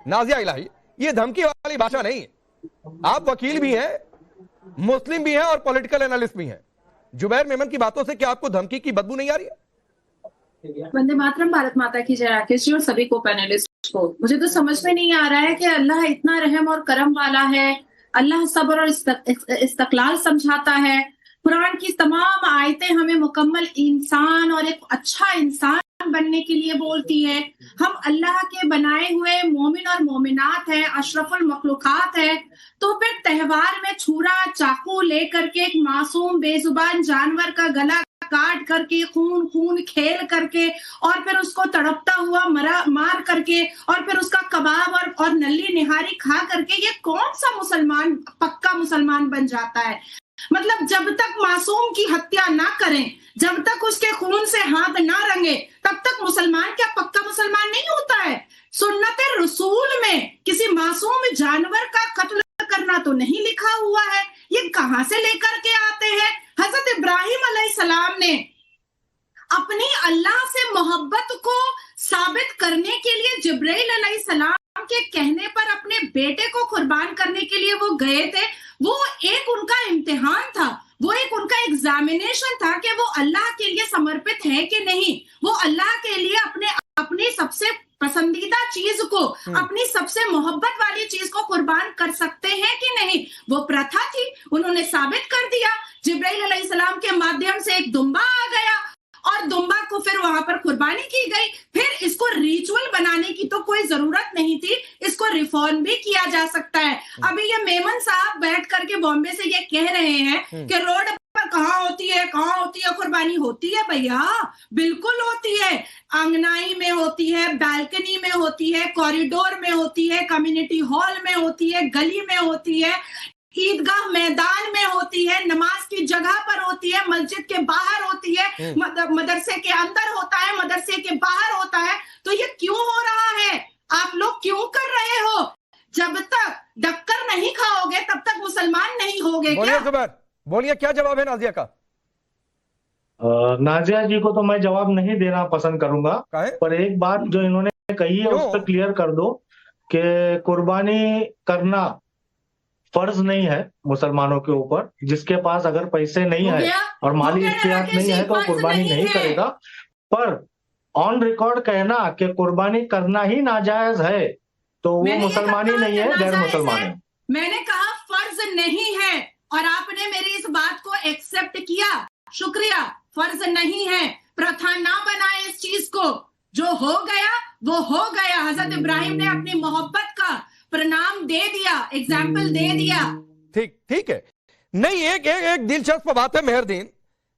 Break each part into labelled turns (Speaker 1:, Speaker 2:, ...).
Speaker 1: नाजिया इलाही, ये धमकी वाली भाषा नहीं है। आप वकील भी हैं, मुस्लिम भी हैं और पॉलिटिकल एनालिस्ट भी हैं। जुबैर मेमन की बातों से क्या आपको धमकी की बदबू नहीं आ रही है?
Speaker 2: वंदे मातरम, भारत माता की जय। राकेश जी और सभी को पैनलिस्ट को, मुझे तो समझ में नहीं आ रहा है कि अल्लाह इतना रहम और करम वाला है, अल्लाह सब्र और इस्तकलाल समझाता है। कुरान की तमाम आयतें हमें मुकम्मल इंसान और एक अच्छा इंसान बनने के लिए बोलती है। हम अल्लाह के बनाए हुए मोमिन और मोमिनात हैं, अशरफुल मखलूकात है। तो फिर त्योहार में छुरा चाकू लेकर के एक मासूम बेजुबान जानवर का गला काट करके खून खून खेल करके और फिर उसको तड़पता हुआ मार करके और फिर उसका कबाब और नल्ली निहारी खा करके ये कौन सा मुसलमान पक्का मुसलमान बन जाता है? मतलब जब तक मासूम की हत्या ना करें, जब तक उसके खून से हाथ ना रंगे, तब तक मुसलमान क्या पक्का मुसलमान नहीं होता है? सुन्नत रसूल में किसी मासूम जानवर का कत्ल करना तो नहीं लिखा हुआ है। ये कहां से लेकर के आते हैं? हजरत इब्राहिम अलैहिस्सलाम ने अपनी अल्लाह से मोहब्बत को साबित करने के लिए जिब्राइल अलैहिस्सलाम के कहने पर अपने बेटे को कुर्बान करने के लिए वो गए थे। वो एक उनका इम्तिहान था, वो एक उनका एग्जामिनेशन था कि वो अल्लाह के लिए समर्पित है कि नहीं, वो अल्लाह के लिए अपनी सबसे पसंदीदा चीज को, अपनी सबसे मोहब्बत वाली चीज को कुर्बान कर सकते हैं कि नहीं। वो प्रथा थी, उन्होंने साबित कर दिया। जिब्राइल अलैहिस्सलाम के माध्यम से एक दुम्बा आ गया और दुम्बा को फिर वहां पर कुर्बानी की गई। फिर इसको रिचुअल बनाने की तो कोई जरूरत नहीं थी, इसको रिफॉर्म भी किया जा सकता है। अभी ये मेमन साहब बैठ करके बॉम्बे से ये कह रहे हैं कि रोड पर कहाँ होती है कुर्बानी? होती है भैया, बिल्कुल होती है। आंगनाई में होती है, बालकनी में होती है, कॉरिडोर में होती है, कम्युनिटी हॉल में होती है, गली में होती है, ईदगाह मैदान में होती है, नमाज की जगह पर होती है, मस्जिद के बाहर होती है, मदरसे के अंदर होता है, मदरसे के बाहर होता है। तो ये क्यों हो रहा है? आप लोग क्यों कर रहे हो? जब तक डक्कर नहीं खाओगे तब तक मुसलमान नहीं होगे।
Speaker 1: बोलिए जुबैर, बोलिए क्या जवाब है नाजिया का?
Speaker 3: नाजिया जी को तो मैं जवाब नहीं देना पसंद करूंगा, पर एक बात जो इन्होंने कही है उस पर क्लियर कर दो कि कुर्बानी करना फर्ज नहीं है मुसलमानों के ऊपर। जिसके पास अगर पैसे नहीं है और माली इख्तियार नहीं है तो कुर्बानी नहीं करेगा। पर ऑन रिकॉर्ड कहना कि कुर्बानी करना ही नाजायज है तो वो मुसलमान ही नहीं है, गैर मुसलमान है।
Speaker 2: मैंने कहा फर्ज नहीं है और आपने मेरी इस बात को एक्सेप्ट किया, शुक्रिया। फर्ज नहीं है, प्रथा ना बनाए इस चीज को। जो हो गया वो हो गया। हजरत इब्राहिम ने अपनी मोहब्बत का प्रणाम दे दिया, एग्जाम्पल दे दिया।
Speaker 1: ठीक है। नहीं, एक दिलचस्प बात है मेहरदीन,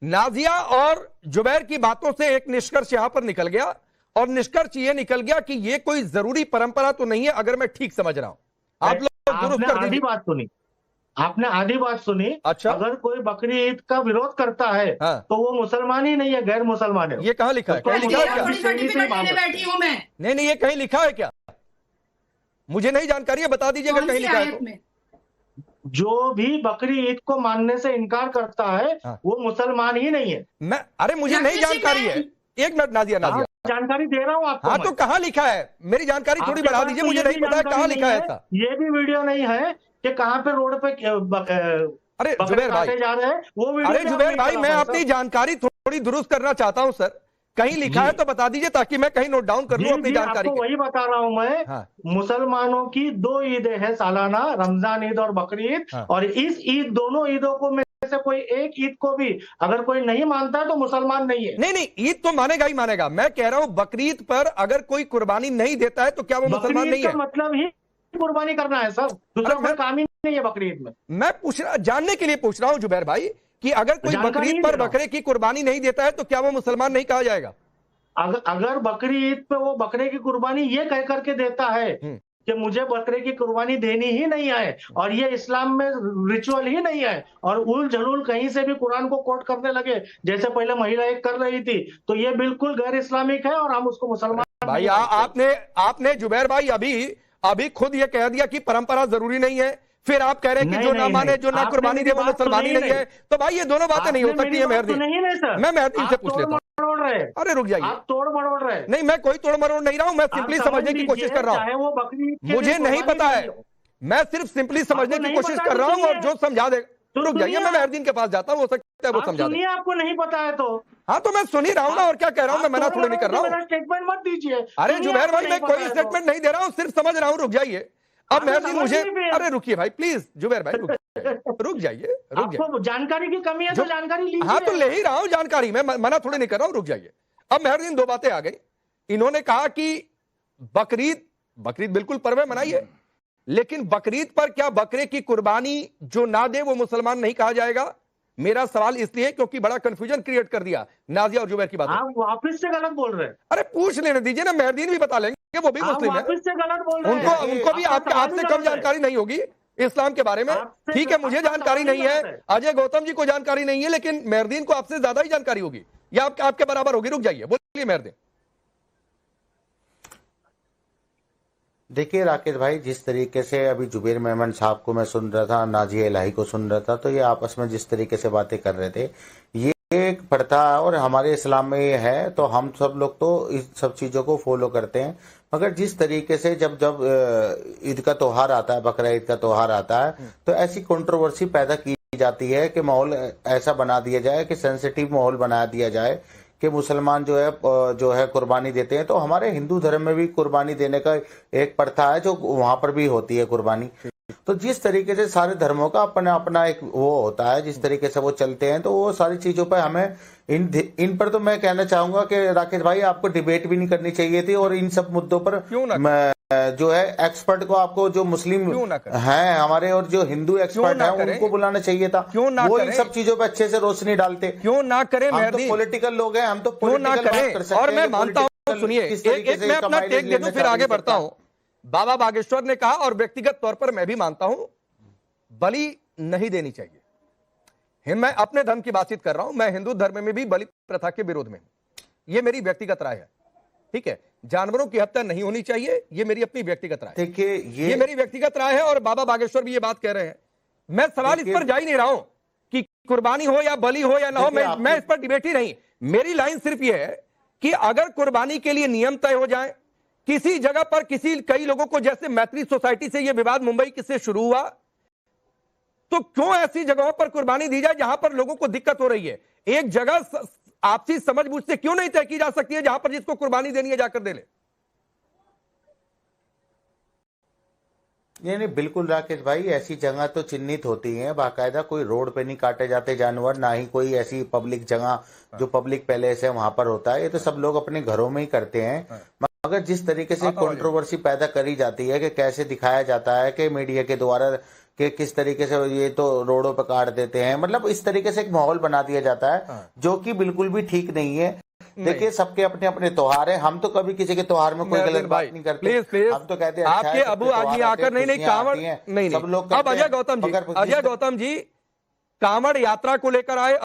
Speaker 1: नाजिया और जुबैर की बातों से एक निष्कर्ष यहां पर निकल गया और निष्कर्ष ये निकल गया कि ये कोई जरूरी परंपरा तो नहीं है, अगर मैं ठीक समझ रहा हूं। आप लोग दुरुस्त कर दीजिए।
Speaker 3: बात सुनी आपने, आधी बात सुनी।
Speaker 1: अच्छा,
Speaker 3: अगर कोई बकरी ईद का विरोध करता है तो वो मुसलमान ही नहीं है, गैर मुसलमान है।
Speaker 1: ये कहाँ लिखा है? कहीं लिखा है क्या?
Speaker 2: बैठी हूं मैं।
Speaker 1: नहीं, ये कहीं लिखा है क्या? मुझे नहीं जानकारी है, बता दीजिए अगर कहीं लिखा है तो।
Speaker 3: जो भी बकरी ईद को मानने से इनकार करता है वो मुसलमान ही नहीं है।
Speaker 1: अरे मुझे नहीं जानकारी है। एक मिनट नाजिया,
Speaker 3: जानकारी दे रहा हूँ आपको।
Speaker 1: हाँ तो कहाँ लिखा है? मेरी जानकारी थोड़ी बढ़ा दीजिए, मुझे नहीं पता है कहाँ लिखा है ऐसा।
Speaker 3: ये भी वीडियो नहीं है कि कहाँ पे रोड पे
Speaker 1: अरे जुबैर भाई
Speaker 3: जा रहे हैं वो वीडियो।
Speaker 1: अरे जुबैर भाई, मैं अपनी जानकारी थोड़ी दुरुस्त करना चाहता हूँ सर। कहीं लिखा है तो बता दीजिए ताकि मैं कहीं नोट डाउन कर लूं अपनी जानकारी।
Speaker 3: आपको वही बता रहा हूं मैं। मुसलमानों की 2 ईदें हैं सालाना, रमजान ईद और बकरी ईद। और इस ईद, दोनों ईदों को में से कोई एक ईद को भी अगर कोई नहीं मानता है तो मुसलमान नहीं है।
Speaker 1: नहीं, ईद तो मानेगा ही मानेगा। मैं कह रहा हूं बकरीद पर अगर कोई कुर्बानी नहीं देता है तो क्या वो मुसलमान नहीं है?
Speaker 3: मतलब ही कुर्बानी करना है सर, दूसरा कोई काम ही नहीं है बकरीद में।
Speaker 1: मैं जानने के लिए पूछ रहा हूं जुबैर भाई कि अगर कोई बकरीद पर बकरे की कुर्बानी नहीं देता है तो क्या वो मुसलमान नहीं कहा जाएगा?
Speaker 3: अगर बकरी ईद पे वो बकरे की कुर्बानी ये कह करके देता है कि मुझे बकरे की कुर्बानी देनी ही नहीं है और ये इस्लाम में रिचुअल ही नहीं है, और उल जलूल कहीं से भी कुरान को कोट करने लगे जैसे पहले महिलाएं कर रही थी, तो ये बिल्कुल गैर इस्लामिक है और हम उसको मुसलमान
Speaker 1: भाई। आपने जुबैर भाई अभी खुद ये कह दिया कि परंपरा जरूरी नहीं है, फिर आप कह रहे हैं कि जो ना माने, जो ना कुर्बानी दे वो मुसलमानी नहीं है। तो भाई ये दोनों बातें नहीं हो सकती है मेहरदीन। मैं मेहरदीन से पूछ लेता हूँ।
Speaker 3: मरोड़ रहे हैं।
Speaker 1: अरे रुक जाइए,
Speaker 3: आप तोड़ मरोड़ रहे हैं।
Speaker 1: नहीं, मैं कोई तोड़ मरोड़ नहीं रहा हूं, मैं सिंपली समझने की कोशिश कर रहा हूं।
Speaker 3: चाहे वो बकरी
Speaker 1: मुझे नहीं पता है, मैं सिर्फ सिंपली समझने की कोशिश कर रहा हूं और जो समझा दे। रुक जाइए, मैं मेहरदीन के पास जाता हूं, हो सकता है वो समझा दे।
Speaker 3: आपको नहीं पता है तो
Speaker 1: हाँ, तो मैं सुन ही रहा हूं ना, और क्या कह रहा हूं, मैं मना थोड़ी नहीं कर रहा हूं।
Speaker 3: स्टेटमेंट मत दीजिए।
Speaker 1: अरे जुबैर भाई, मैं कोई स्टेटमेंट नहीं दे रहा हूं, सिर्फ समझ रहा हूं। रुक जाइए, अब मेहरदीन मुझे, अरे रुकिए भाई प्लीज, जुबैर भाई रुक जाइए,
Speaker 3: आपको जानकारी की कमी है तो जानकारी लीजिए।
Speaker 1: हाँ, तो ले ही रहा हूं जानकारी, मैं मना थोड़ी नहीं कर रहा हूं। रुक जाइए, अब मेहरदीन दो बातें आ गई। इन्होंने कहा कि बकरीद बिल्कुल पर्व मनाइए, लेकिन बकरीद पर क्या बकरे की कुर्बानी जो ना दे वो मुसलमान नहीं कहा जाएगा? मेरा सवाल इसलिए क्योंकि बड़ा कंफ्यूजन क्रिएट कर दिया नाजिया और जुबैर की बात।
Speaker 3: आप वापस से गलत बोल रहे हैं।
Speaker 1: अरे पूछ लेने दीजिए ना, मेहरदीन भी बता लेंगे, वो भी मुस्लिम है।
Speaker 3: वापस से गलत बोल रहे हैं।
Speaker 1: उनको भी आपसे कम जानकारी नहीं होगी इस्लाम के बारे में। ठीक है, मुझे जानकारी नहीं है, अजय गौतम जी को जानकारी नहीं है, लेकिन मेहरदीन को आपसे ज्यादा ही जानकारी होगी या आपके बराबर होगी। रुक जाइए, बोलिए मेहरदीन।
Speaker 4: देखिए राकेश भाई, जिस तरीके से अभी जुबैर मेमन साहब को मैं सुन रहा था, नाजिया इलाही को सुन रहा था, तो ये आपस में जिस तरीके से बातें कर रहे थे, ये एक प्रथा और हमारे इस्लाम में ये है, तो हम सब लोग तो इस सब चीज़ों को फॉलो करते हैं। मगर जिस तरीके से जब ईद का त्यौहार आता है, बकरा ईद का त्यौहार आता है, तो ऐसी कंट्रोवर्सी पैदा की जाती है कि माहौल ऐसा बना दिया जाए कि सेंसिटिव माहौल बना दिया जाए कि मुसलमान जो है कुर्बानी देते हैं। तो हमारे हिंदू धर्म में भी कुर्बानी देने का एक प्रथा है जो वहां पर भी होती है कुर्बानी। तो जिस तरीके से सारे धर्मों का अपना अपना एक वो होता है, जिस तरीके से वो चलते हैं, तो वो सारी चीजों पर हमें इन पर तो मैं कहना चाहूंगा कि राकेश भाई, आपको डिबेट भी नहीं करनी चाहिए थी, और इन सब मुद्दों पर जो है एक्सपर्ट को, आपको जो मुस्लिम हैं हमारे और जो हिंदू एक्सपर्ट हैं उनको बुलाना चाहिए था। वो इन सब चीजों पे अच्छे से रोशनी डालते।
Speaker 1: क्यों ना करें?
Speaker 4: हम तो पॉलिटिकल लोग हैं, हम तो पॉलिटिकल बात कर सकते हैं।
Speaker 1: और मैं मानता हूं, सुनिए, एक मैं अपना टेक दे दूं फिर आगे बढ़ता हूं। बाबा बागेश्वर ने कहा, और व्यक्तिगत तौर पर मैं भी मानता हूं, बलि नहीं देनी चाहिए। मैं अपने धर्म की बातचीत कर रहा हूं, मैं हिंदू धर्म में भी बलि प्रथा के विरोध में हूं। ये मेरी व्यक्तिगत राय है, ठीक है। जानवरों की हत्या नहीं होनी चाहिए, ये मेरी अपनी व्यक्तिगत राय।
Speaker 4: देखिए,
Speaker 1: ये मेरी व्यक्तिगत राय है, और बाबा बागेश्वर भी ये बात कह रहे हैं। मैं सवाल इस पर जा ही नहीं रहा हूं कि कुर्बानी हो या बलि हो या ना हो, मैं इस पर डिबेट ही नहीं। मेरी लाइन सिर्फ ये है कि अगर कुर्बानी के लिए नियम तय हो जाए किसी जगह पर, कई लोगों को, जैसे मैत्री सोसाइटी से ये विवाद मुंबई किससे शुरू हुआ, तो क्यों ऐसी जगहों पर कुर्बानी दी जाए जहां पर लोगों को दिक्कत हो रही है? एक जगह आपसी समझ बूझ से क्यों नहीं तय की जा सकती है जहां पर जिसको कुर्बानी देनी है जाकर दे ले?
Speaker 4: नहीं, बिल्कुल राकेश भाई, ऐसी जगह तो चिन्हित होती हैं बाकायदा। कोई रोड पे नहीं काटे जाते जानवर, ना ही कोई ऐसी पब्लिक जगह जो पब्लिक पैलेस है वहां पर होता है। ये तो सब लोग अपने घरों में ही करते हैं। मगर जिस तरीके से कंट्रोवर्सी पैदा करी जाती है कि कैसे दिखाया जाता है कि मीडिया के द्वारा कि किस तरीके से ये तो रोडों पर काट देते हैं, मतलब इस तरीके से एक माहौल बना दिया जाता है जो कि बिल्कुल भी ठीक नहीं है। देखिए, सबके अपने अपने त्योहार हैं, हम तो कभी किसी के त्योहार में कोई गलत बात नहीं करते।
Speaker 1: प्लीज,
Speaker 4: हम तो कहते हैं
Speaker 1: आपके अबू आदमी आकर नहीं कांवड़ नहीं,
Speaker 4: सब लोग।
Speaker 1: अब अजय गौतम जी, कांवड़ यात्रा को लेकर आए।